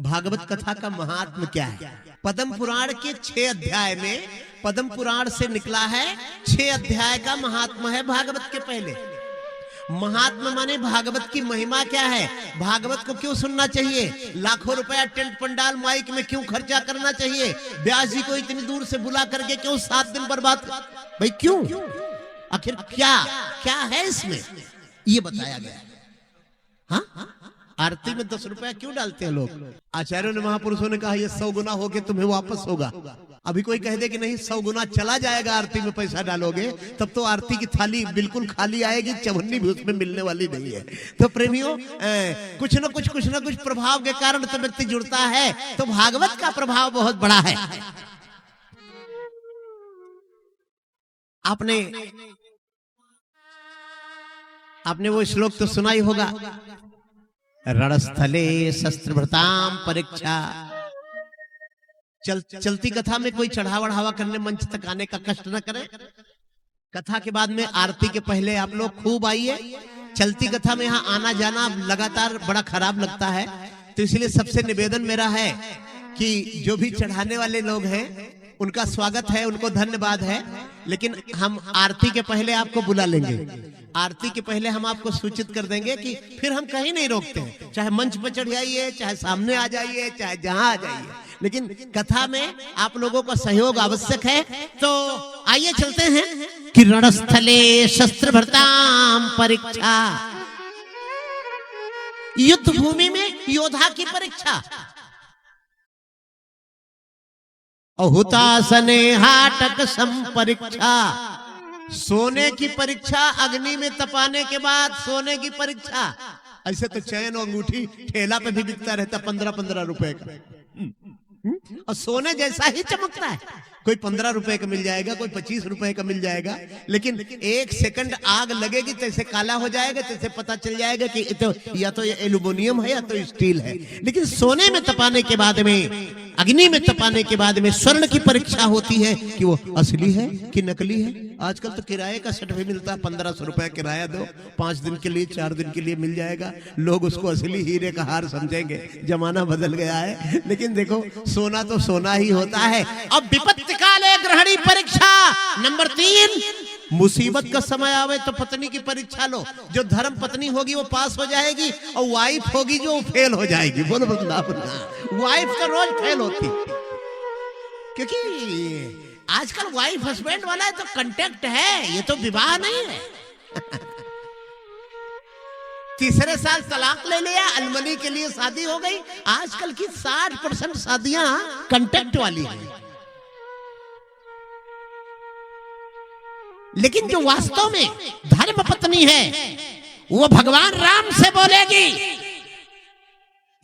भागवत कथा का महात्म क्या है? पद्म पुराण के 6 अध्याय में, पद्म पुराण से निकला है 6 अध्याय का महात्म है भागवत के पहले। महात्मा माने भागवत की महिमा क्या है, भागवत को क्यों सुनना चाहिए, लाखों रुपया टेंट पंडाल माइक में क्यों खर्चा करना चाहिए, व्यास जी को इतनी दूर से बुला करके क्यों 7 दिन बर्बाद, भाई क्यों, आखिर क्या क्या है इसमें, ये बताया गया है। हाँ, आरती में 10 रुपया क्यों डालते हैं लोग? आचार्यों ने, महापुरुषों ने कहा ये 100 गुना होके तुम्हें वापस होगा। अभी कोई कह दे कि नहीं 100 गुना चला जाएगा आरती में पैसा डालोगे, तब तो आरती की थाली बिल्कुल खाली आएगी, चवन्नी भी उसमें मिलने वाली नहीं है। तो प्रेमियों, कुछ न कुछ प्रभाव के कारण तो व्यक्ति जुड़ता है, तो भागवत का प्रभाव बहुत बड़ा है। आपने वो श्लोक तो सुना ही होगा, रणस्थले शस्त्रभृताम परीक्षा। चलती कथा में कोई चढ़ावा बढ़ावा करने मंच तक आने का कष्ट न करें। कथा के बाद में आरती के पहले आप लोग खूब आइए। चलती कथा में यहाँ आना जाना लगातार बड़ा खराब लगता है, तो इसलिए सबसे निवेदन मेरा है कि जो भी चढ़ाने वाले लोग हैं उनका स्वागत है, उनको धन्यवाद है, लेकिन हम आरती के पहले आपको बुला लेंगे। आरती के पहले हम आपको सूचित कर देंगे कि फिर हम कहीं नहीं रोकते हैं, चाहे मंच पर चढ़ जाइए, चाहे सामने आ जाइए, चाहे जहां आ जाइए, लेकिन कथा में आप लोगों का सहयोग आवश्यक है। तो आइए चलते हैं कि रणस्थले शस्त्र भरताम परीक्षा, युद्ध भूमि में योद्धा की परीक्षा। हुतासने हाटक संपरीक्षा, सोने की परीक्षा, अग्नि में तपाने के बाद सोने की परीक्षा। ऐसे तो चैन और अंगूठी ठेला पे भी बिकता रहता 15-15 रुपए का, और सोने जैसा ही चमकता है। कोई 15 रुपए का मिल जाएगा, कोई 25 रुपए का मिल जाएगा, लेकिन 1 सेकंड आग लगेगी तो ऐसे काला हो जाएगा, तो ऐसे पता चल जाएगा कि तो या तो ये एल्युमिनियम है या तो स्टील है। लेकिन सोने में तपाने के बाद में, अग्नि में तपाने के बाद में स्वर्ण की परीक्षा होती है कि वो असली है कि नकली है। आजकल तो किराए का सेट भी मिलता है, 1500 रुपया किराया दो, 5 दिन के लिए 4 दिन के लिए मिल जाएगा। लोग उसको असली हीरे का हार समझेंगे, जमाना बदल गया है। लेकिन देखो, सोना तो सोना ही होता है। अब विपत्ति काले ग्रहणी परीक्षा नंबर 3, मुसीबत का समय आवे तो पत्नी की परीक्षा लो। जो धर्म पत्नी होगी वो पास हो जाएगी, और वाइफ होगी जो वो फेल हो जाएगी। बोलो वाइफ तो रोज फेल होती, क्योंकि आजकल वाइफ हस्बैंड वाला है तो कांटेक्ट है, ये तो विवाह नहीं है। तीसरे साल तलाक ले लिया, अलमनी के लिए शादी हो गई। आजकल की 60% शादियां कांटेक्ट वाली हैं। लेकिन जो वास्तव में धर्म पत्नी है वो भगवान राम से बोलेगी,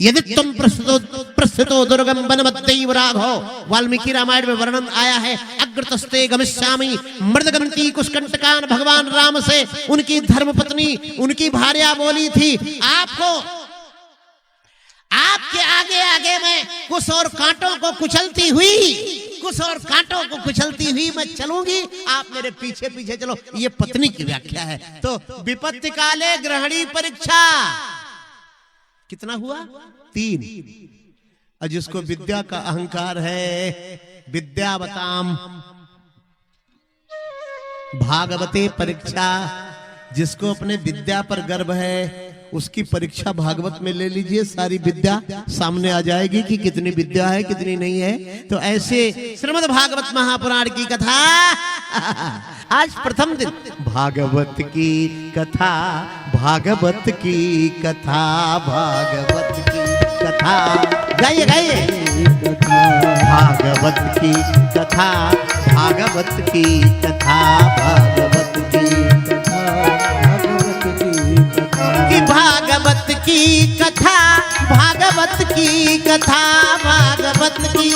यदि तुम प्रस्थितो दुर्गम वनमत्यैव राघो। वाल्मीकि रामायण में वर्णन आया है, अग्रतस्ते गमिष्यामि मृदगमन्ति कुशकंटकान। भगवान राम से उनकी धर्म पत्नी, उनकी भार्या बोली थी, आपको आपके आगे आगे मैं कुश और कांटों को कुचलती हुई मैं चलूंगी, आप मेरे पीछे पीछे चलो। ये पत्नी की व्याख्या है। तो विपत्ति काले ग्रहणी परीक्षा कितना हुआ? 3। और जिसको विद्या का अहंकार है, विद्यावताम भागवते परीक्षा, जिसको अपने विद्या पर गर्व है उसकी परीक्षा भागवत में ले लीजिए। सारी विद्या सामने आ जाएगी कि कितनी विद्या है कितनी नहीं है। तो ऐसे श्रीमद् भागवत महापुराण की कथा आज प्रथम दिन, भागवत की कथा, भागवत की कथा, भागवत की कथा, गाइए गाइए, भागवत की कथा, भागवत की कथा, भागवत की भागवत की कथा, भागवत की कथा, भागवत की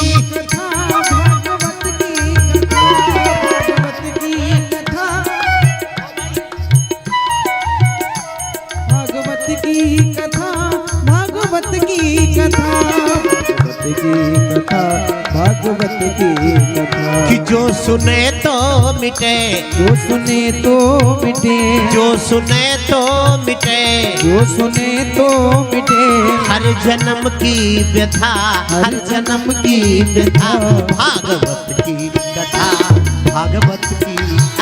भागवत की कथा, भागवत की कथा, भागवत की कथा। कि जो सुने तो मिटे, जो सुने तो मिटे, जो सुने तो मिटे, जो सुने तो मिटे, हर जन्म की व्यथा, हर जन्म की व्यथा, भागवत की कथा, भागवत की,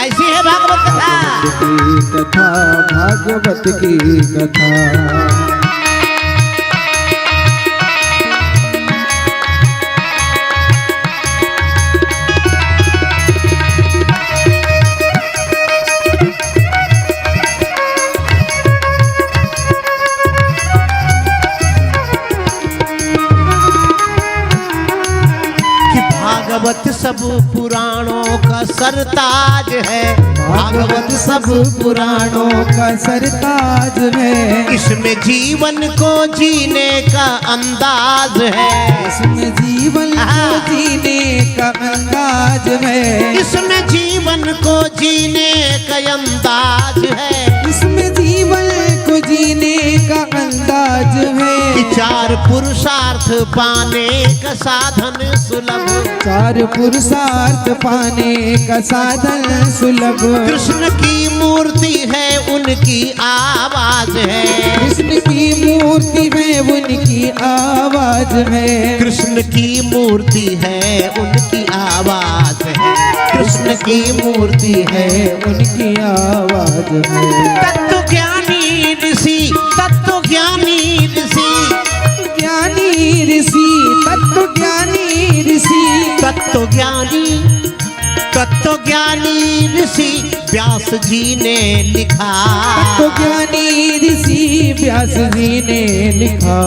ऐसी है भागवत कथा। भागवत की कथा। भागवत सब पुराणों का सरताज है, भागवत सब पुराणों का सरताज है, इसमें जीवन को जीने का अंदाज है, इसमें जीवन को जीने का अंदाज है, इसमें जीवन को जीने का अंदाज है, इसमें जीवन को जीने का अंदाज है, कि चार पुरुषार्थ पाने का साधन सुलभ, चार पुरुषार्थ पाने का साधन सुलभ, कृष्ण की मूर्ति है उनकी आवाज है, कृष्ण की मूर्ति में उनकी आवाज है, कृष्ण की मूर्ति है उनकी आवाज है, कृष्ण की मूर्ति है उनकी आवाज है। तत्व ज्ञानी ऋषि, तत्व ज्ञानी ऋषि, ज्ञानी ऋषि, तत्व ज्ञानी ऋषि, तत्व ज्ञानी, तत्व ज्ञानी ऋषि व्यास जी ने लिखा, तो ज्ञानी ऋषि व्यास जी ने लिखा,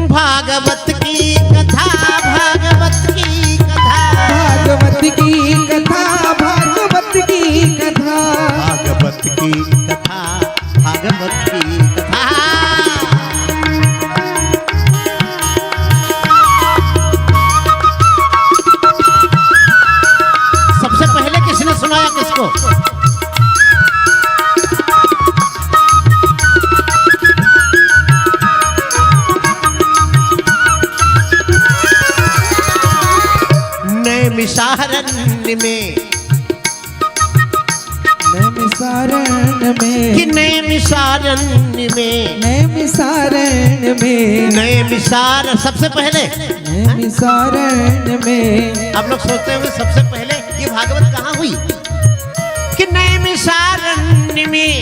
भागवत की कथा, भागवत की कथा, भागवत की कथा, भागवत की कथा, भागवत की कथा, भागवत की कथा। सबसे पहले किसने सुनाया किसको? नैमिषारण्य में, नैमिषारण्य में, कि नैमिषारण्य में, नैमिषारण्य में, नैमिषार सबसे पहले, नैमिषारण्य में, आप लोग सोचते होंगे सबसे पहले ये भागवत कहाँ हुई? कि नैमिषारण्य में,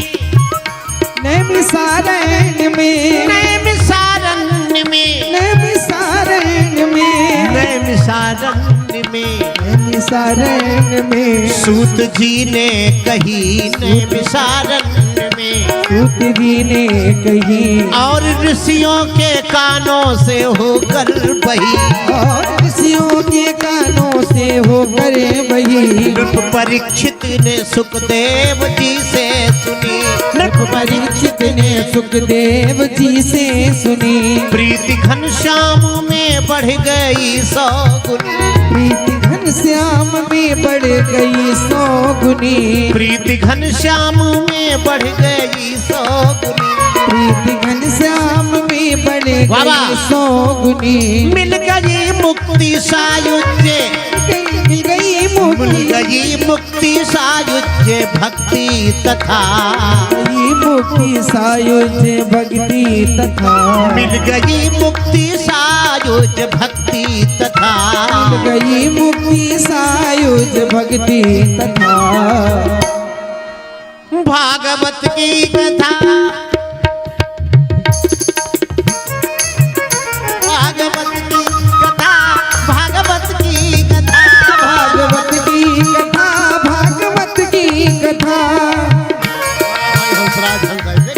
नैमिषारण्य में, नैमिषारण्य में, नैमिषारण्य में, नैमिषारण्य में, नैमिषारण्य में, सूत जी ने कही नैमिषारण्य में, सूत जी ने कही, और ऋषियों के कानों से होकर बही, और ऋषियों के कानों से होकर बही, नृप परीक्षित ने सुखदेव जी से सुनी, नृप परीक्षित ने सुखदेव जी से सुनी, प्रीति घनश्याम में बढ़ गई 100 गुनी, प्रीति घनश्याम में बढ़ गई 100 गुनी, प्रीति घनश्याम में बढ़ गई 100 गुनी, प्रीति घनश्याम में बढ़ वाह गई वाह। 100 गुनी, मिल गई मुक्ति सायुज्य, मिल गई मिल मुक्ति, गई मुक्ति सायुज्य भक्ति तथा, मुक्ति सायुज्य भक्ति तथा, मिल गई मुक्ति सायुज्य भक्ति तथा, मिल गई मुक्ति सायुज्य भक्ति तथा, भागवत की कथा, भागवत की कथा, भागवत की कथा, भागवत की कथा, भागवत की कथा, हंसराज हंस ऐसे।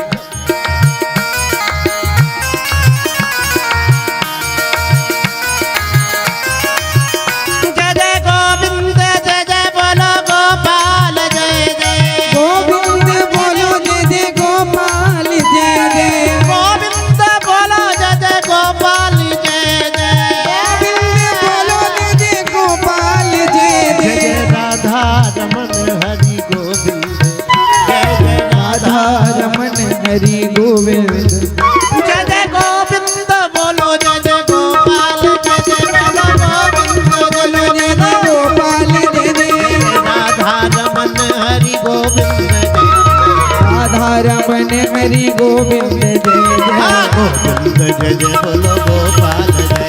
जय जय गोविंद, जय जय बोलो गोपाल, जय जय गोविंद बोलो जय जय गोपाल बने हरि गोविंद जय जय गोविंद जय जय बोलो गोपाल जय